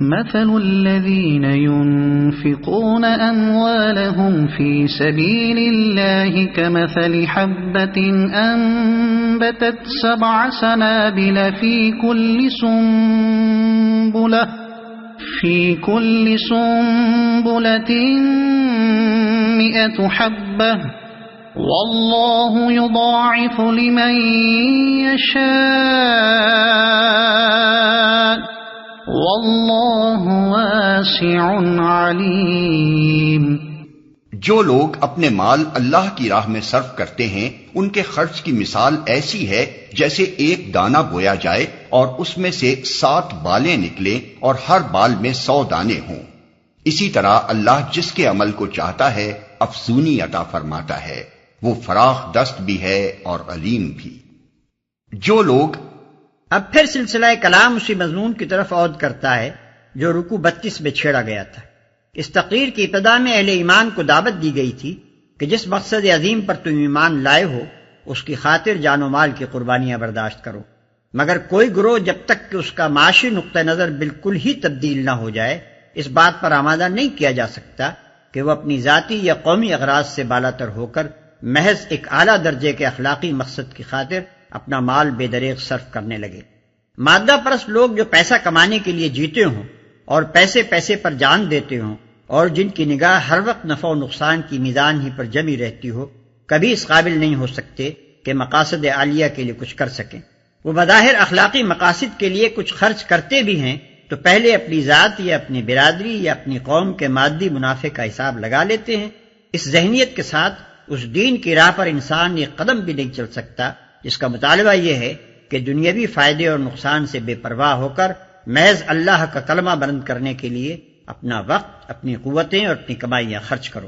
مثل الذين ينفقون أموالهم في سبيل الله كمثل حبة أنبتت 7 سنابل في كل سنبلة 100 حبة والله يضاعف لمن يشاء واللہ واسع علیم۔ جو لوگ اپنے مال اللہ کی راہ میں صرف کرتے ہیں ان کے خرچ کی مثال ایسی ہے جیسے ایک دانہ بویا جائے اور اس میں سے 7 بالیں نکلیں اور ہر بال میں 100 دانے ہوں۔ اسی طرح اللہ جس کے عمل کو چاہتا ہے افزونی عطا فرماتا ہے، وہ فراخ دست بھی ہے اور علیم بھی۔ جو لوگ اب پھر سلسلہ کلام اسی مضمون کی طرف عود کرتا ہے جو رکوع 32 میں چھیڑا گیا تھا۔ اس تقریر کی ابتدا میں اہل ایمان کو دعوت دی گئی تھی کہ جس مقصد عظیم پر تم ایمان لائے ہو اس کی خاطر جان و مال کی قربانیاں برداشت کرو، مگر کوئی گروہ جب تک کہ اس کا معاشی نقطہ نظر بالکل ہی تبدیل نہ ہو جائے اس بات پر آمادہ نہیں کیا جا سکتا کہ وہ اپنی ذاتی یا قومی اغراض سے بالاتر ہو کر محض ایک اعلیٰ درجے کے اخلاقی مقصد کی خاطر اپنا مال بے دریغ صرف کرنے لگے۔ مادہ پرست لوگ جو پیسہ کمانے کے لیے جیتے ہوں اور پیسے پر جان دیتے ہوں اور جن کی نگاہ ہر وقت نفع و نقصان کی میزان ہی پر جمی رہتی ہو، کبھی اس قابل نہیں ہو سکتے کہ مقاصد عالیہ کے لیے کچھ کر سکیں۔ وہ بظاہر اخلاقی مقاصد کے لیے کچھ خرچ کرتے بھی ہیں تو پہلے اپنی ذات یا اپنی برادری یا اپنی قوم کے مادی منافع کا حساب لگا لیتے ہیں۔ اس ذہنیت کے ساتھ اس دین کی راہ پر انسان ایک قدم بھی نہیں چل سکتا جس کا مطالبہ یہ ہے کہ دنیاوی فائدے اور نقصان سے بے پرواہ ہو کر محض اللہ کا کلمہ بلند کرنے کے لیے اپنا وقت، اپنی قوتیں اور اپنی کمائیاں خرچ کرو۔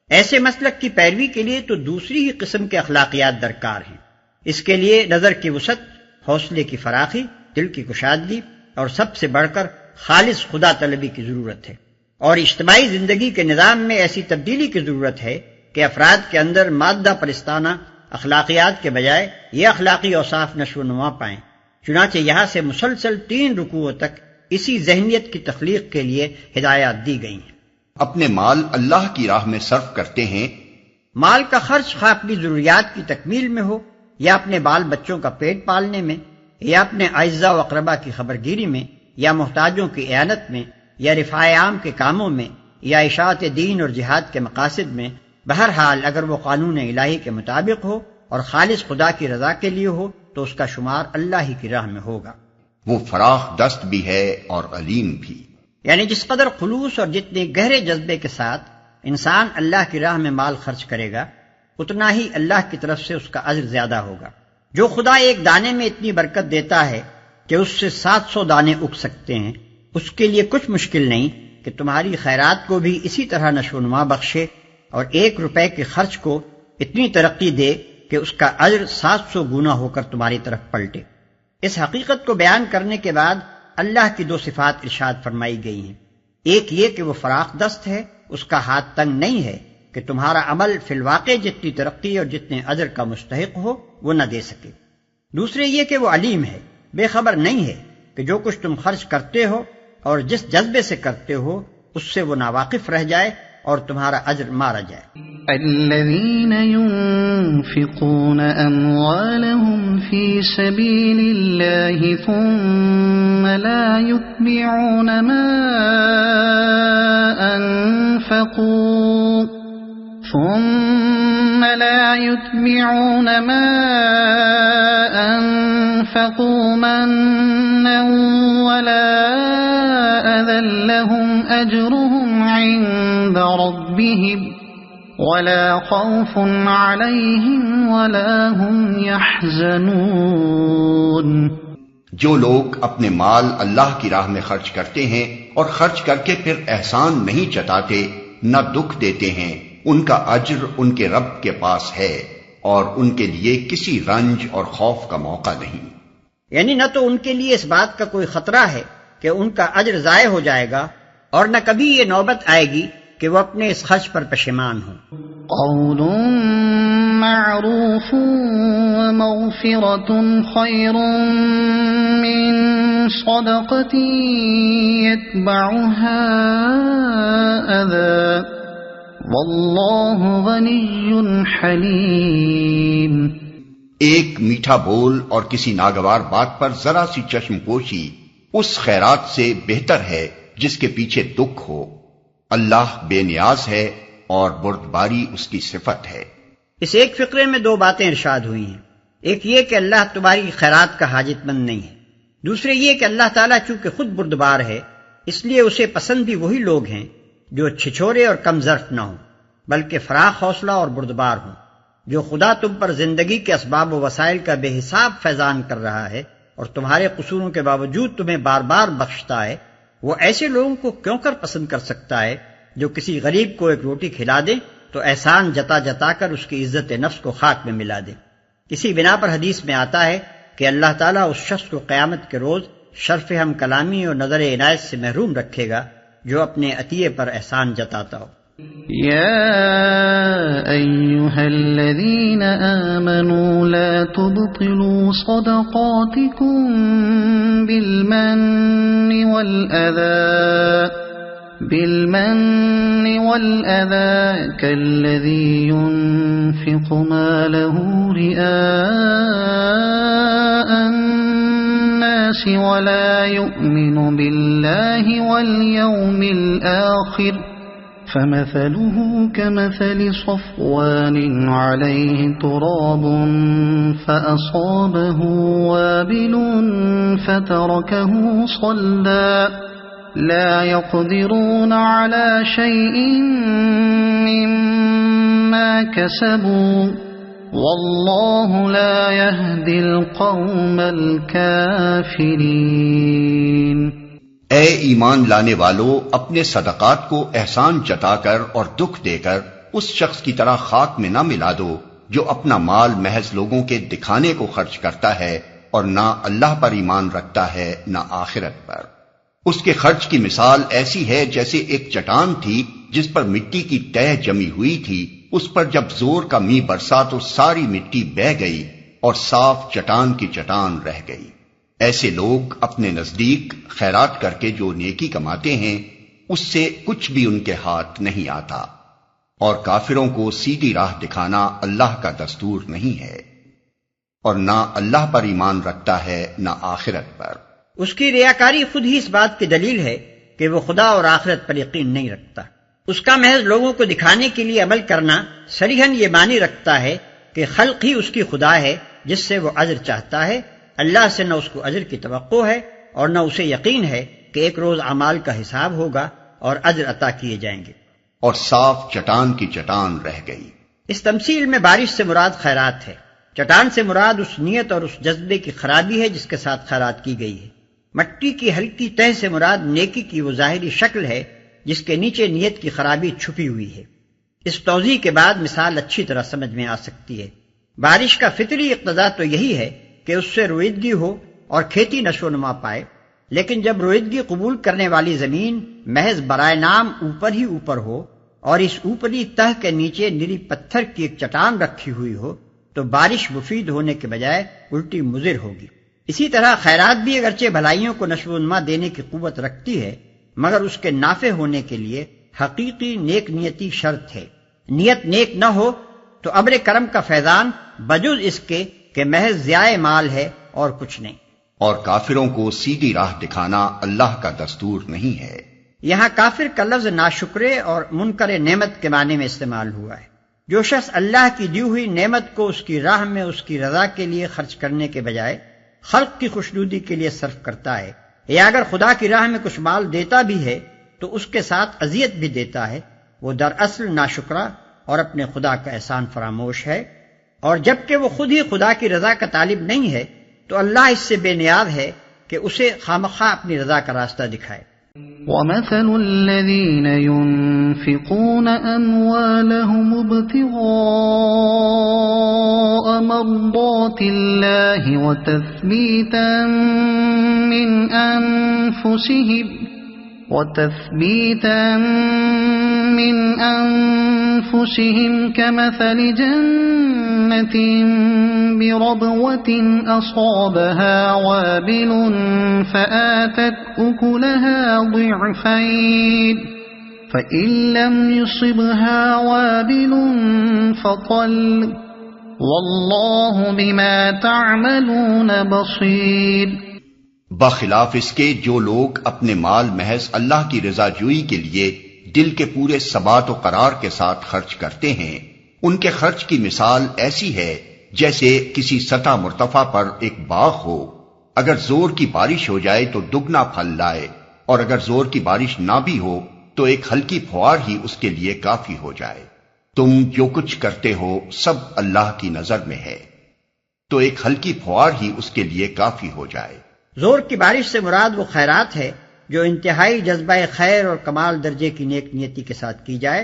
ایسے مسلک کی پیروی کے لیے تو دوسری ہی قسم کے اخلاقیات درکار ہیں۔ اس کے لیے نظر کی وسعت، حوصلے کی فراخی، دل کی کشادگی اور سب سے بڑھ کر خالص خدا طلبی کی ضرورت ہے، اور اجتماعی زندگی کے نظام میں ایسی تبدیلی کی ضرورت ہے کہ افراد کے اندر مادہ پرستانہ اخلاقیات کے بجائے یہ اخلاقی اوصاف نشو و نما پائیں۔ چنانچہ یہاں سے مسلسل 3 رکوعوں تک اسی ذہنیت کی تخلیق کے لیے ہدایات دی گئی ہیں۔ اپنے مال اللہ کی راہ میں صرف کرتے ہیں۔ مال کا خرچ خواہ اپنی ضروریات کی تکمیل میں ہو یا اپنے بال بچوں کا پیٹ پالنے میں یا اپنے اعزاء و اقربا کی خبرگیری میں یا محتاجوں کی اعانت میں یا رفاع عام کے کاموں میں یا اشاعت دین اور جہاد کے مقاصد میں، بہرحال اگر وہ قانون الہی کے مطابق ہو اور خالص خدا کی رضا کے لیے ہو تو اس کا شمار اللہ ہی کی راہ میں ہوگا۔ وہ فراخ دست بھی ہے اور علیم بھی، یعنی جس قدر خلوص اور جتنے گہرے جذبے کے ساتھ انسان اللہ کی راہ میں مال خرچ کرے گا اتنا ہی اللہ کی طرف سے اس کا اجر زیادہ ہوگا۔ جو خدا ایک دانے میں اتنی برکت دیتا ہے کہ اس سے 700 دانے اگ سکتے ہیں، اس کے لیے کچھ مشکل نہیں کہ تمہاری خیرات کو بھی اسی طرح نشو و نما بخشے اور 1 روپے کے خرچ کو اتنی ترقی دے کہ اس کا اجر 700 گنا ہو کر تمہاری طرف پلٹے۔ اس حقیقت کو بیان کرنے کے بعد اللہ کی 2 صفات ارشاد فرمائی گئی ہیں۔ ایک یہ کہ وہ فراخ دست ہے، اس کا ہاتھ تنگ نہیں ہے کہ تمہارا عمل فی الواقع جتنی ترقی اور جتنے اجر کا مستحق ہو وہ نہ دے سکے۔ دوسرے یہ کہ وہ علیم ہے، بے خبر نہیں ہے کہ جو کچھ تم خرچ کرتے ہو اور جس جذبے سے کرتے ہو اس سے وہ ناواقف رہ جائے اور تمہارا اجر مارا جائے۔ الذين ينفقون أموالهم في سبيل الله ثم لا يتبعون ما أنفقوا منا ولا أذى لهم أجرهم عند ربهم ولا خوف عليهم ولا هم يحزنون۔ جو لوگ اپنے مال اللہ کی راہ میں خرچ کرتے ہیں اور خرچ کر کے پھر احسان نہیں جتاتے، نہ دکھ دیتے ہیں، ان کا اجر ان کے رب کے پاس ہے اور ان کے لیے کسی رنج اور خوف کا موقع نہیں۔ یعنی نہ تو ان کے لیے اس بات کا کوئی خطرہ ہے کہ ان کا اجر ضائع ہو جائے گا اور نہ کبھی یہ نوبت آئے گی کہ وہ اپنے اس خرچ پر پشیمان ہوں۔ قول معروف ومغفرة خیر من صدقة يتبعها أذى والله غني حليم۔ ایک میٹھا بول اور کسی ناگوار بات پر ذرا سی چشم پوشی اس خیرات سے بہتر ہے جس کے پیچھے دکھ ہو۔ اللہ بے نیاز ہے اور بردباری اس کی صفت ہے۔ اس ایک فقرے میں دو باتیں ارشاد ہوئی ہیں، ایک یہ کہ اللہ تمہاری خیرات کا حاجت مند نہیں ہے، دوسرے یہ کہ اللہ تعالیٰ چونکہ خود بردبار ہے اس لیے اسے پسند بھی وہی لوگ ہیں جو چھچھورے اور کم ظرف نہ ہوں بلکہ فراخ حوصلہ اور بردبار ہوں۔ جو خدا تم پر زندگی کے اسباب و وسائل کا بے حساب فیضان کر رہا ہے اور تمہارے قصوروں کے باوجود تمہیں بار بار بخشتا ہے، وہ ایسے لوگوں کو کیوں کر پسند کر سکتا ہے جو کسی غریب کو ایک روٹی کھلا دیں تو احسان جتا جتا کر اس کی عزت نفس کو خاک میں ملا دیں۔ اسی بنا پر حدیث میں آتا ہے کہ اللہ تعالیٰ اس شخص کو قیامت کے روز شرف ہم کلامی اور نظر عنایت سے محروم رکھے گا جو اپنے عطیے پر احسان جتاتا ہو۔ يا أيها الذين آمنوا لا تبطلوا صدقاتكم بالمن والأذى كالذي ينفق ماله رئاء الناس ولا يؤمن بالله واليوم الآخر فمثله كمثل صفوان عليه تراب فأصابه وابل فتركه صلدا لا يقدرون على شيء مما كسبوا والله لا يهدي القوم الكافرين۔ اے ایمان لانے والو، اپنے صدقات کو احسان جتا کر اور دکھ دے کر اس شخص کی طرح خاک میں نہ ملا دو جو اپنا مال محض لوگوں کے دکھانے کو خرچ کرتا ہے اور نہ اللہ پر ایمان رکھتا ہے نہ آخرت پر۔ اس کے خرچ کی مثال ایسی ہے جیسے ایک چٹان تھی جس پر مٹی کی تہ جمی ہوئی تھی، اس پر جب زور کا می برسا تو ساری مٹی بہہ گئی اور صاف چٹان کی چٹان رہ گئی۔ ایسے لوگ اپنے نزدیک خیرات کر کے جو نیکی کماتے ہیں اس سے کچھ بھی ان کے ہاتھ نہیں آتا، اور کافروں کو سیدھی راہ دکھانا اللہ کا دستور نہیں ہے، اور نہ اللہ پر ایمان رکھتا ہے نہ آخرت پر۔ اس کی ریاکاری خود ہی اس بات کی دلیل ہے کہ وہ خدا اور آخرت پر یقین نہیں رکھتا۔ اس کا محض لوگوں کو دکھانے کے لیے عمل کرنا صریحاً یہ معنی رکھتا ہے کہ خلق ہی اس کی خدا ہے جس سے وہ اجر چاہتا ہے، اللہ سے نہ اس کو اجر کی توقع ہے اور نہ اسے یقین ہے کہ ایک روز اعمال کا حساب ہوگا اور اجر عطا کیے جائیں گے۔ اور صاف چٹان کی چٹان رہ گئی۔ اس تمثیل میں بارش سے مراد خیرات ہے، چٹان سے مراد اس نیت اور اس جذبے کی خرابی ہے جس کے ساتھ خیرات کی گئی ہے۔ مٹی کی ہلکی تہ سے مراد نیکی کی وہ ظاہری شکل ہے جس کے نیچے نیت کی خرابی چھپی ہوئی ہے۔ اس توضیح کے بعد مثال اچھی طرح سمجھ میں آ سکتی ہے۔ بارش کا فطری اقتضا تو یہی ہے کہ اس سے رویدگی ہو اور کھیتی نشو و نما پائے، لیکن جب رویدگی قبول کرنے والی زمین محض برائے نام اوپر ہی اوپر ہو اور اس اوپری تہ کے نیچے نری پتھر کی ایک چٹان رکھی ہوئی ہو تو بارش مفید ہونے کے بجائے الٹی مضر ہوگی۔ اسی طرح خیرات بھی اگرچہ بھلائیوں کو نشو و نما دینے کی قوت رکھتی ہے، مگر اس کے نافع ہونے کے لیے حقیقی نیک نیتی شرط ہے۔ نیت نیک نہ ہو تو ابر کرم کا فیضان بجز اس کے کہ محض ضیاء مال ہے اور کچھ نہیں۔ اور کافروں کو سیدھی راہ دکھانا اللہ کا دستور نہیں ہے۔ یہاں کافر کا لفظ ناشکرے اور منکر نعمت کے معنی میں استعمال ہوا ہے۔ جو شخص اللہ کی دی ہوئی نعمت کو اس کی راہ میں اس کی رضا کے لیے خرچ کرنے کے بجائے خلق کی خوشنودی کے لیے صرف کرتا ہے، یا اگر خدا کی راہ میں کچھ مال دیتا بھی ہے تو اس کے ساتھ اذیت بھی دیتا ہے، وہ دراصل ناشکرا اور اپنے خدا کا احسان فراموش ہے، اور جبکہ وہ خود ہی خدا کی رضا کا طالب نہیں ہے تو اللہ اس سے بے نیاز ہے کہ اسے خامخواہ اپنی رضا کا راستہ دکھائے۔ وَمَثَلُ الَّذِينَ يُنْفِقُونَ أَمْوَالَهُمُ ابْتِغَاءَ مَرْضَاتِ اللَّهِ وَتَثْبِيتًا مِّنْ أَنفُسِهِمْ كَمَثَلِ جَنَّةٍ جنة بربوة أصابها وابل فآتت أكلها ضعفين فإن لم يصبها وابل فطل واللہ بما تعملون بصیر۔ بخلاف اس کے جو لوگ اپنے مال محض اللہ کی رضا جوئی کے لیے دل کے پورے ثبات و قرار کے ساتھ خرچ کرتے ہیں، ان کے خرچ کی مثال ایسی ہے جیسے کسی سطح مرتفع پر ایک باغ ہو، اگر زور کی بارش ہو جائے تو دگنا پھل لائے، اور اگر زور کی بارش نہ بھی ہو تو ایک ہلکی پھوار ہی اس کے لیے کافی ہو جائے۔ تم جو کچھ کرتے ہو سب اللہ کی نظر میں ہے، تو ایک ہلکی پھوار ہی اس کے لیے کافی ہو جائے۔ زور کی بارش سے مراد وہ خیرات ہے جو انتہائی جذبہ خیر اور کمال درجے کی نیک نیتی کے ساتھ کی جائے،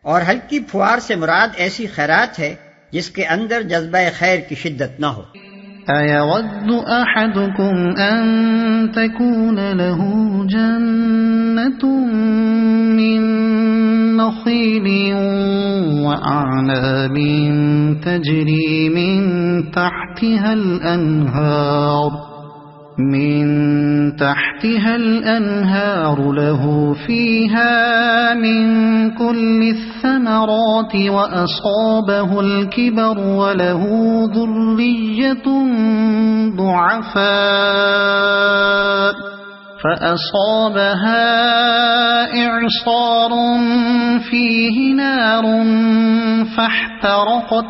اور ہلکی پھوار سے مراد ایسی خیرات ہے جس کے اندر جذبہ خیر کی شدت نہ ہو۔ أَيَوَدُّ أَحَدُكُمْ أَن تَكُونَ لَهُ جَنَّةٌ مِّن نَخِيلٍ وَأَعْنَابٍ تَجْرِي من تحتها الأنهار له فيها من كل الثمرات وأصابه الكبر وله ذرية ضعفاء فأصابها إعصار فيه نار فاحترقت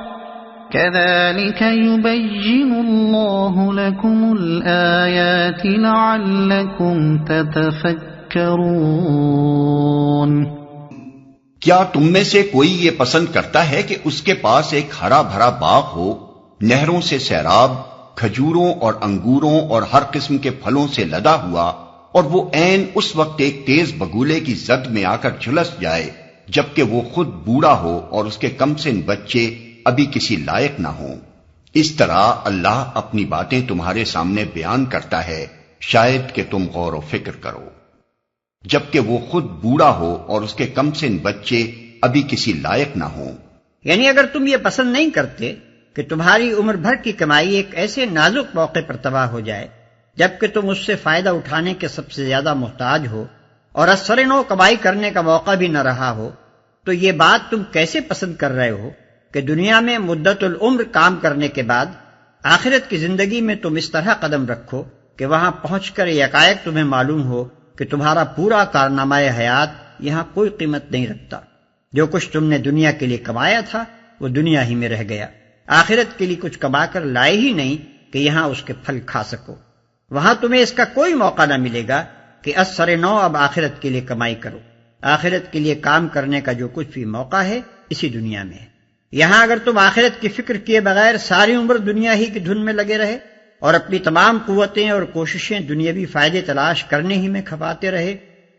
كذلك يبين الله لكم الآيات لعلكم تتفكرون۔ کیا تم میں سے کوئی یہ پسند کرتا ہے کہ اس کے پاس ایک ہرا بھرا باغ ہو، نہروں سے سیراب، کھجوروں اور انگوروں اور ہر قسم کے پھلوں سے لدا ہوا، اور وہ عین اس وقت ایک تیز بگولے کی زد میں آ کر جھلس جائے جبکہ وہ خود بوڑھا ہو اور اس کے کم سن بچے ابھی کسی لائق نہ ہوں۔ اس طرح اللہ اپنی باتیں تمہارے سامنے بیان کرتا ہے، شاید کہ تم غور و فکر کرو۔ جبکہ وہ خود بوڑھا ہو اور اس کے کم سن بچے ابھی کسی لائق نہ ہوں۔ یعنی اگر تم یہ پسند نہیں کرتے کہ تمہاری عمر بھر کی کمائی ایک ایسے نازک موقع پر تباہ ہو جائے جبکہ تم اس سے فائدہ اٹھانے کے سب سے زیادہ محتاج ہو اور اثر نو کمائی کرنے کا موقع بھی نہ رہا ہو، تو یہ بات تم کیسے پسند کر رہے ہو کہ دنیا میں مدت العمر کام کرنے کے بعد آخرت کی زندگی میں تم اس طرح قدم رکھو کہ وہاں پہنچ کر یکایک تمہیں معلوم ہو کہ تمہارا پورا کارنامہ حیات یہاں کوئی قیمت نہیں رکھتا، جو کچھ تم نے دنیا کے لیے کمایا تھا وہ دنیا ہی میں رہ گیا، آخرت کے لیے کچھ کما کر لائے ہی نہیں کہ یہاں اس کے پھل کھا سکو، وہاں تمہیں اس کا کوئی موقع نہ ملے گا کہ اثر نو اب آخرت کے لیے کمائی کرو۔ آخرت کے لیے کام کرنے کا جو کچھ بھی موقع ہے اسی دنیا میں ہے۔ یہاں اگر تم آخرت کی فکر کیے بغیر ساری عمر دنیا ہی کی دھن میں لگے رہے اور اپنی تمام قوتیں اور کوششیں دنیاوی فائدے تلاش کرنے ہی میں کھپاتے رہے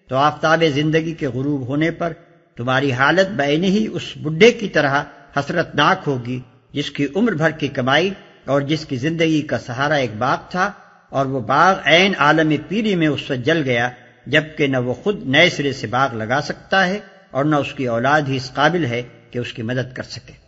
تو آفتاب زندگی کے غروب ہونے پر تمہاری حالت بعین ہی اس بڈھے کی طرح حسرتناک ہوگی جس کی عمر بھر کی کمائی اور جس کی زندگی کا سہارا ایک باغ تھا، اور وہ باغ عین عالم پیری میں اس سے جل گیا، جبکہ نہ وہ خود نئے سرے سے باغ لگا سکتا ہے اور نہ اس کی اولاد ہی اس قابل ہے کہ اس کی مدد کر سکے۔